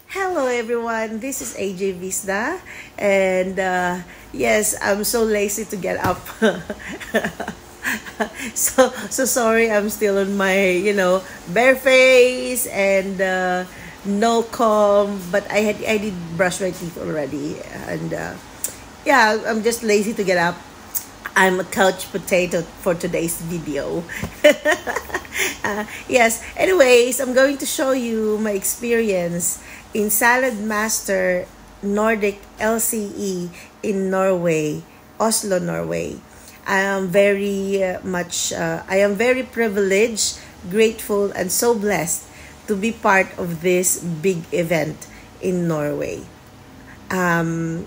Hello everyone, this is AJ Visda, and yes, I'm so lazy to get up. So sorry, I'm still on my bare face and no comb, but I did brush my teeth already, and yeah, I'm just lazy to get up. I'm a couch potato for today's video. Yes, anyways, I'm going to show you my experience in Salad Master Nordic LCE in Norway, Oslo, Norway. I am very privileged, grateful, and so blessed to be part of this big event in Norway. I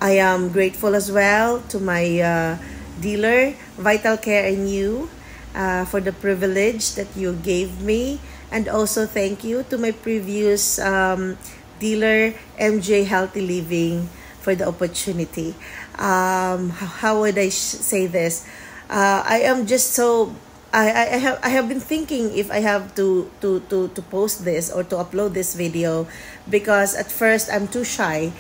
am grateful as well to my dealer, Vital Care and You, for the privilege that you gave me. And also thank you to my previous dealer, MJ Healthy Living, for the opportunity. How would I say this? I am just so... I have been thinking if I have to post this or to upload this video, because at first I'm too shy,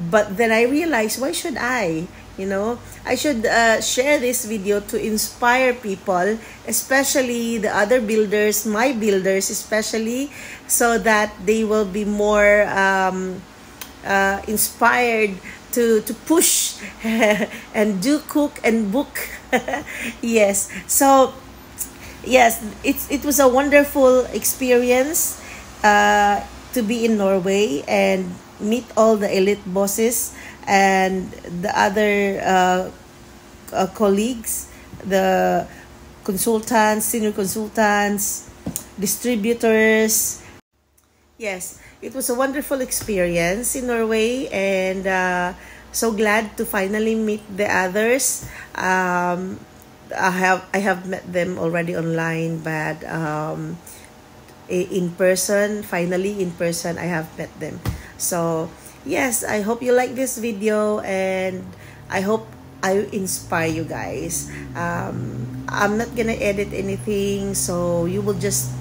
but then I realized, why should I? I should share this video to inspire people, especially the other builders, my builders especially, so that they will be more inspired to push and do cook and book. Yes, so yes, it was a wonderful experience to be in Norway and meet all the elite bosses and the other colleagues, the consultants, senior consultants, distributors. Yes, it was a wonderful experience in Norway, and so glad to finally meet the others. I have met them already online, but in person, finally in person, I have met them. So yes, I hope you like this video, and I hope I inspire you guys. I'm not gonna edit anything, so you will just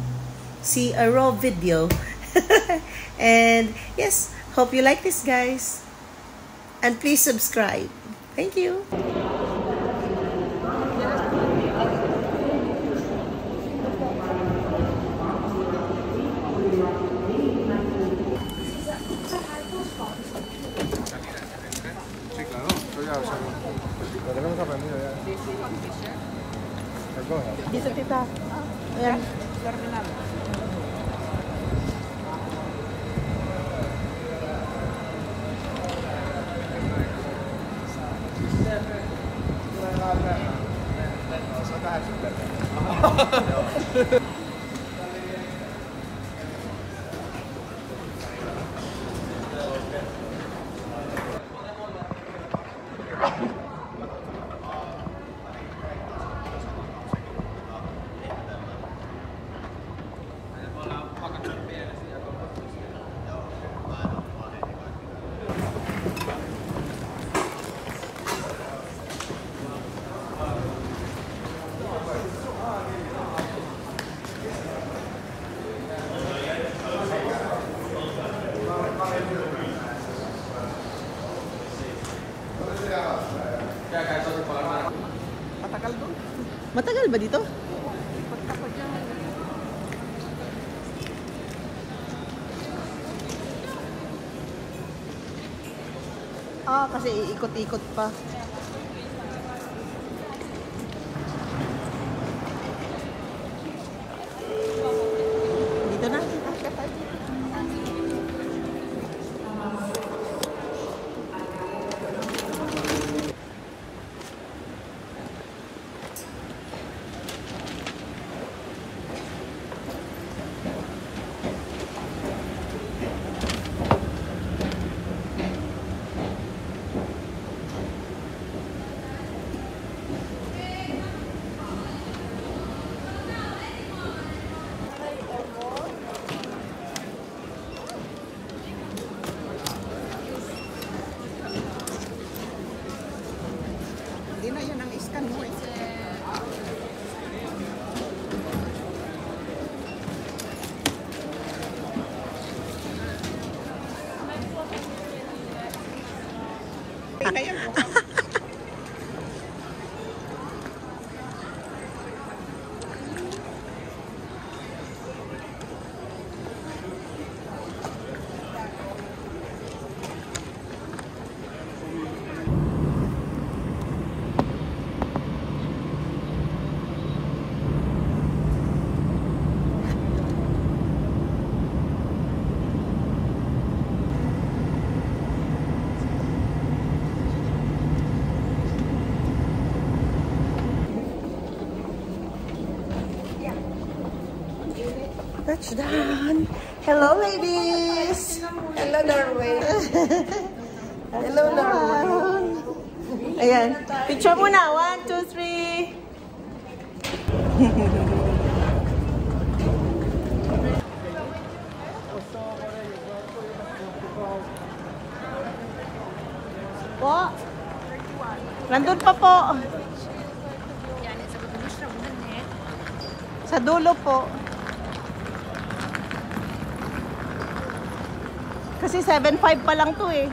see a raw video. And yes, hope you like this, guys, and please subscribe. Thank you. Tenemos aprendido ya. Dice tita. Ayan. Matagal ba dito? Kasi iikot-ikot pa. Dito na. na yan. Touchdown! Hello, ladies! Hello, Norway. Hello, Norway! Ayan. Picture muna. 1, 2, 3. Po. Nandun pa po. Sa dulo po. Kasi 7.5 pa lang to eh.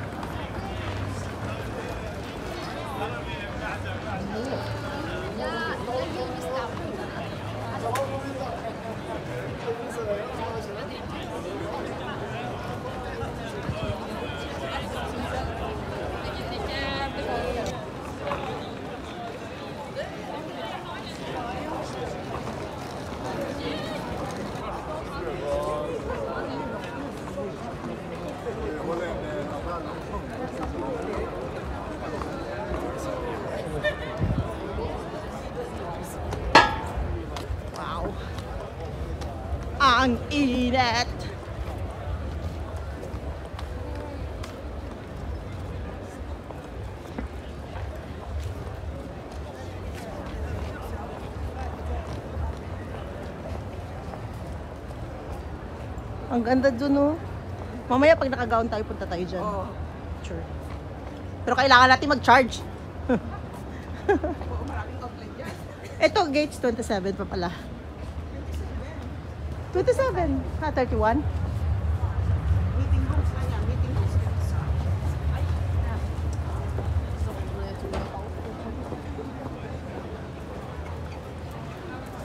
Wow. Ang init. Ang ganda dun, oh. Mamaya pag nakagaon tayo, punta tayo dyan. Oo. Sure. Pero kailangan natin mag-charge. Oo, maraming outlet dyan. Ito, gates 27 pa pala. 27? Ha, 31? Meeting rooms na yan. Meeting rooms na sa...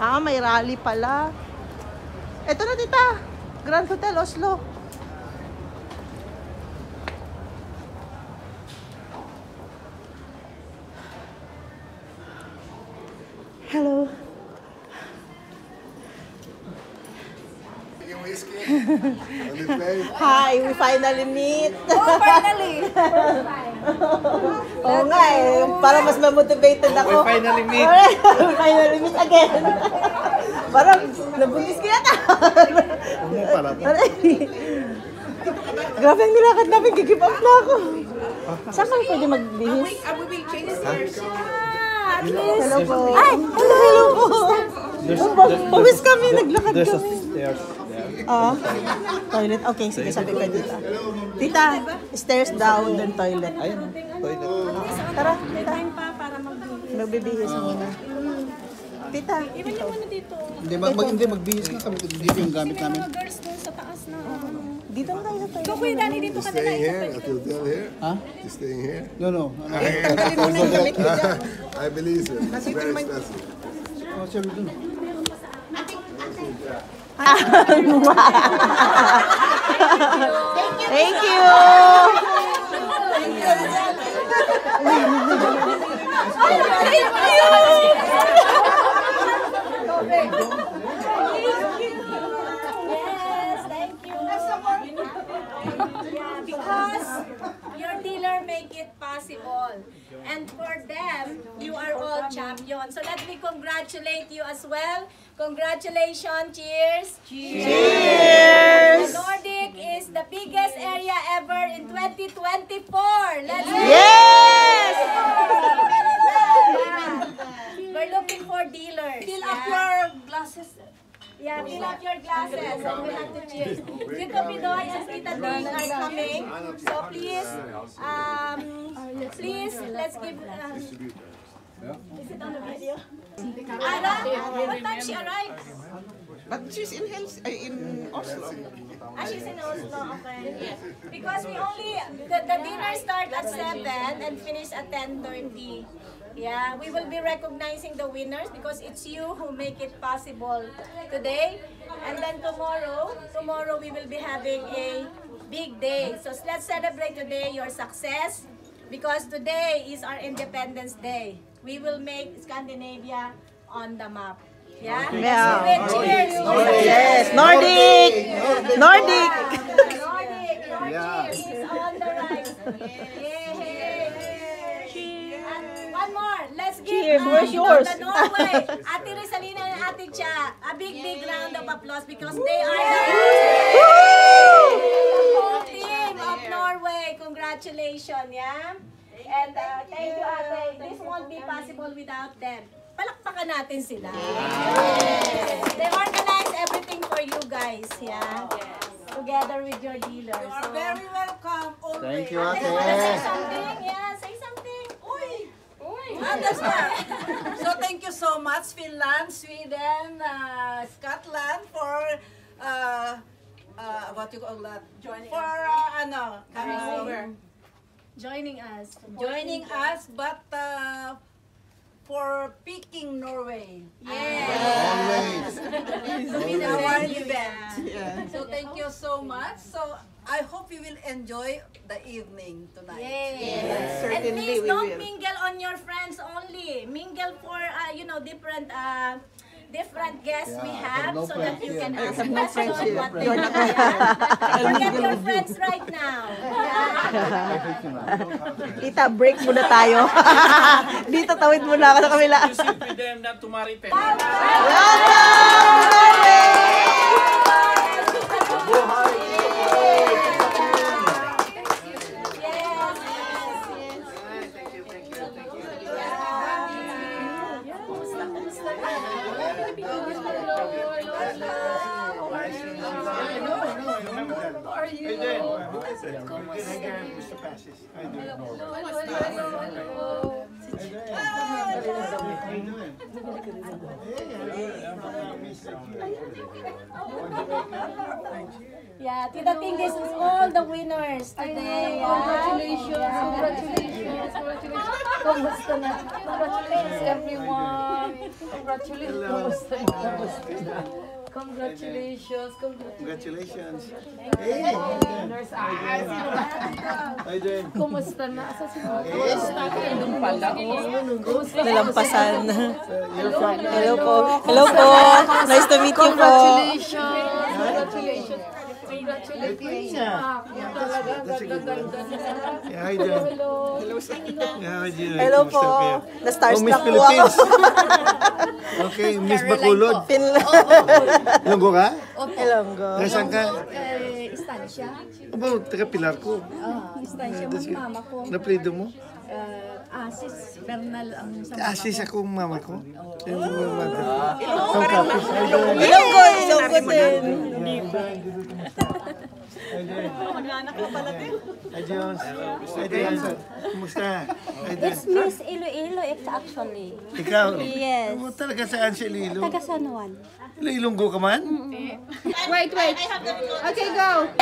Ah, may rally pala. Ito na, tita. Grand Hotel Oslo. Hello. Yung whiskey. On the plane. Hi, we finally meet. Oh, finally! Oo nga eh, para mas ma-motivated ako. We finally meet. We finally meet again. Parang nabuntis kaya ta. Ano pala? Grabe ang nilakad namin, gigip up na ako. Saan kami pwede magbihis? We will change stairs. Hello po. Ay, hello po. Pawis kami, naglakad kami. Stairs. Ah, toilet. Okay, sige, sabi ko dito. Tita, stairs down, then toilet. Ayun, toilet. Tara, tita. Magbibihis muna. Tita. Hindi, magbihis na kami. Dito yung gamit namin. Girls doon sa taas na. Dito na tayo sa toilet. Kuya Dani, dito ka na Staying here at the hotel here? Ha? You staying here? No. I believe so. It's very expensive. Oh, siya dun. Thank you. Yes, thank you. Yeah, because your dealer make it possible. And for them, you are all champions. So let me congratulate you as well. Congratulations. Cheers. Cheers. The Nordic is the biggest area ever in 2024. Let's Yes. We're looking for dealers. Fill up your glasses. Yeah, fill up your glasses and we have to cheers. Tito Pidoy and Tita Ding are coming. So please, let's give... is it on the video? Ara, what time she arrived? But she's in Oslo. She's in Oslo, okay. Because we only, the dinner start at 7 and finish at 10:30. Yeah, we will be recognizing the winners because it's you who make it possible today. And then tomorrow we will be having a big day. So let's celebrate today your success because today is our Independence Day. We will make Scandinavia on the map. Yeah? Yeah. Cheers! Yes, Nordic! Nordic! Cheers is on the rise. Yay! And one more. Let's give Cheers, where's yours? the Norway, Ate Rizalina and Ate Cha, a big round of applause because they are the whole team of Norway. Congratulations, yeah? And thank you, Ate. This won't be possible without them. Palakpakan natin sila. They organize everything for you guys, yeah? Together with your dealers. You are very welcome. Always. Thank you, Ate, ate. wanna say something? Yeah, say something. That's right. So thank you so much, Finland, Sweden, Scotland for what you call that? Coming over, Joining us. joining us, but for picking Norway. Yes. In our event. So thank you so much. So I hope you will enjoy the evening tonight. Yes. And please don't mingle on your friends only. Mingle for different guests we have so that you can ask questions what they want. Forget your friends right now. Tita, break muna tayo. Dito, tawid muna ako sa kabila. You sit with them not to marry them. Yeah, Tita Ting, this is all the winners today. Congratulations, congratulations, congratulations. Kumusta na? Congratulations everyone. Congratulations. Congratulations. Congratulations. Kumusta na? Asa si Doon pala. Kumusta na? Nalampasan. Hello po. Hello po. Nice to meet you po. Congratulations. Congratulations. Congratulations. Yan talaga. Ganda. Yeah, hi, Jen. Hello. Yeah, hi, Jen. Hello po. Kumusta kayo? Na-starstruck Miss po ako. Philippines. Okay, Miss Bacolod. Ilonggo ka? Ilonggo. Nasaan ka? Istansya. Aba, taga Pilar ko. Istansya mo mama ko. Naplido mo? Asis Bernal ang sa Asis akong mama ko. Ilonggo. Ilonggo din. Hi, Jones. Hi, Jones. Kumusta? Hi, It's Miss Iloilo, actually. Ikaw? Yes. Talaga saan si Lilo? Taga San Juan. Ilonggo ka man? Wait. Okay, go.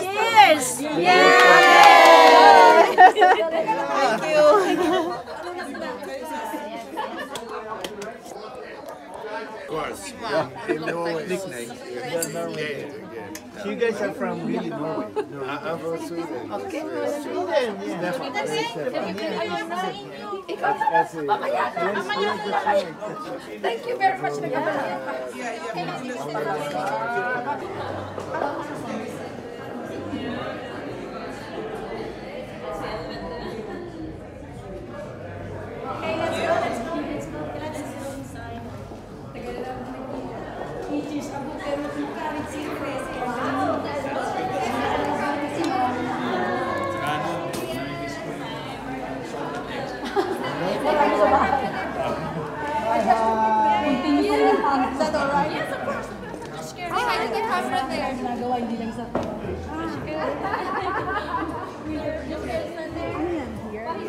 Cheers! Thank you. Of course. In Norway. Nickname. So you guys are from really Norway? I'm from Sweden. Okay. Sweden, yeah. Thank you very much.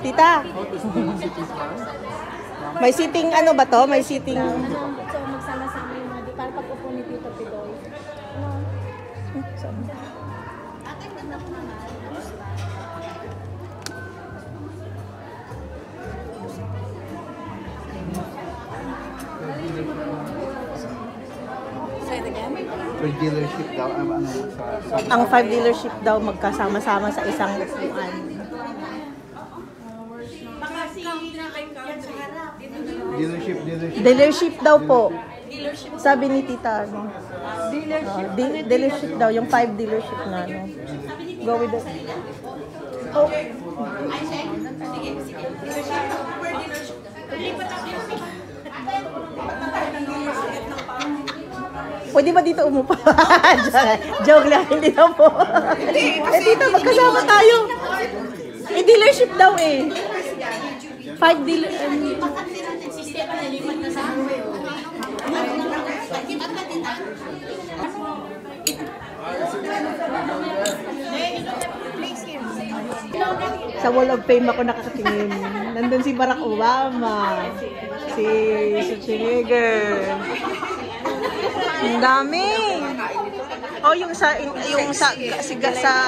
Tita. May seating ano ba to? May seating. So magsama-sama yung mga para pag-upo ni Tito Pidoy. Say it again. For dealership daw, Ang 5 dealership daw magkasama-sama sa isang upuan. Dealership daw po. Sabi ni Tita, ano? Dealership daw, yung 5 dealership na, ano. Go with it. Oh. Pwede ba dito umupa? Joke lang, hindi na po. Tita, magkasama tayo. Dealership daw eh. 5 dealer. Sa Wall of Fame ako nakakatingin. Nandun si Barack Obama. Si Schwarzenegger. Ang dami. Oh, yung sa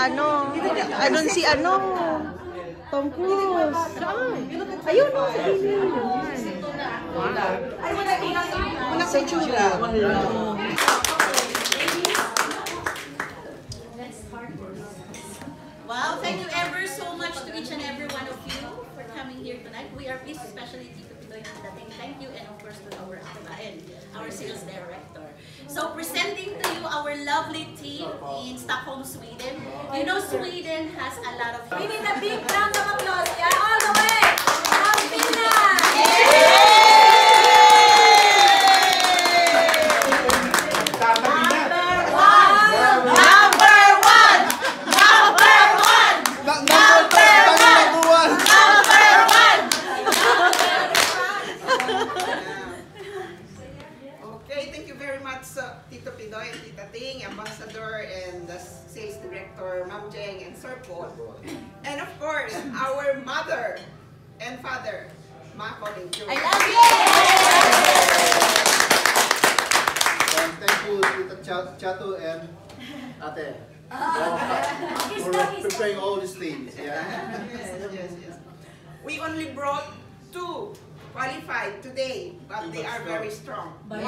ano, andun si ano, Tom Cruise. Ayun, no, sa gilid. Wala sa tsura. Wow, thank you ever so much to each and every one of you for coming here tonight. We are pleased, especially Tito Pinoy Dating. Thank you, and of course to our Akbaen, our sales director. So presenting to you our lovely team in Stockholm, Sweden. You know Sweden has a lot of... We need a big round of applause. Yeah, all the way from Finland. Tito Pinoy and Tita Ting, Ambassador and the Sales Director, Ma'am Jeng and Sir Paul. And of course, our mother and father, Ma Colin Chu. I love you! And thank you, Tita Chato and Ate. For preparing all these things. Yeah. Yes. We only brought 2 qualified today, but they are very strong. I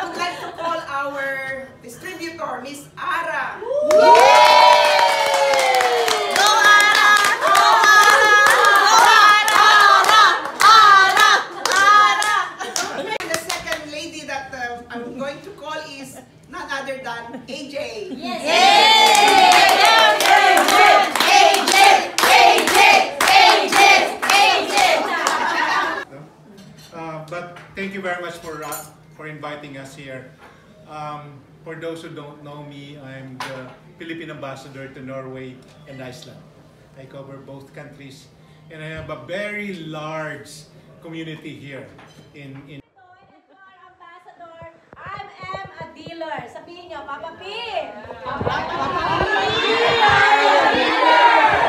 would like to call our distributor, Miss Ara. The second lady that I'm going to call is none other than AJ. But thank you very much for inviting us here. For those who don't know me, I'm the Philippine Ambassador to Norway and Iceland. I cover both countries, and I have a very large community here in Ambassador, I am a dealer. Sabihin niyo, Papa P.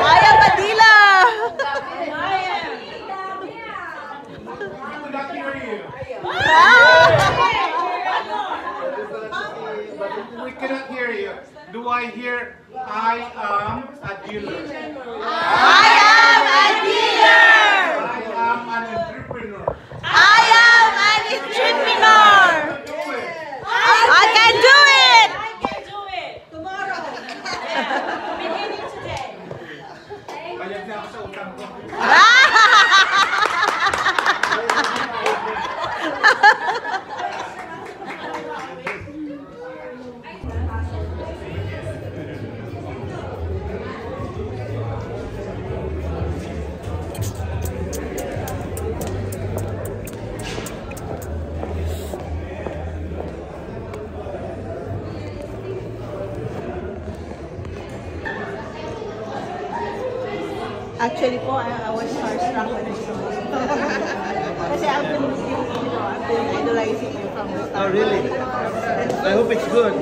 I am a dealer. We cannot hear you. Do I hear I am a dealer? I am a dealer. I am an entrepreneur. I am an entrepreneur. I can do it. I can do it. Tomorrow. Beginning today. Bayad na ako sa utang ko. Actually po, I was starstruck when I saw it. Kasi I've been idolizing you from the start. Oh, really? I hope it's good.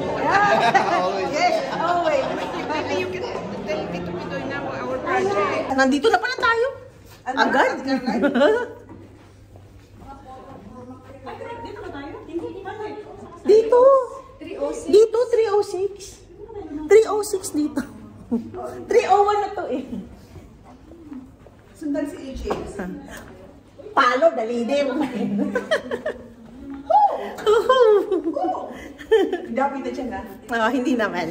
Yes, always. Maybe you can tell Tito Pinoy now our project. nandito na pala tayo. Agad. Dito. Dito, 306. 306 dito. 301 na to eh. Sundan si AJ. Palo, dali din. Dapat na siya na. Hindi naman.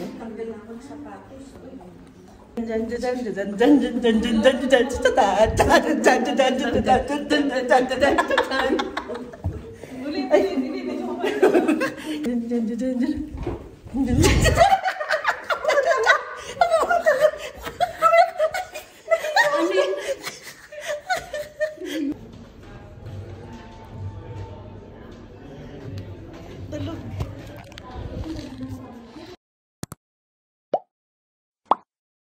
Dalo.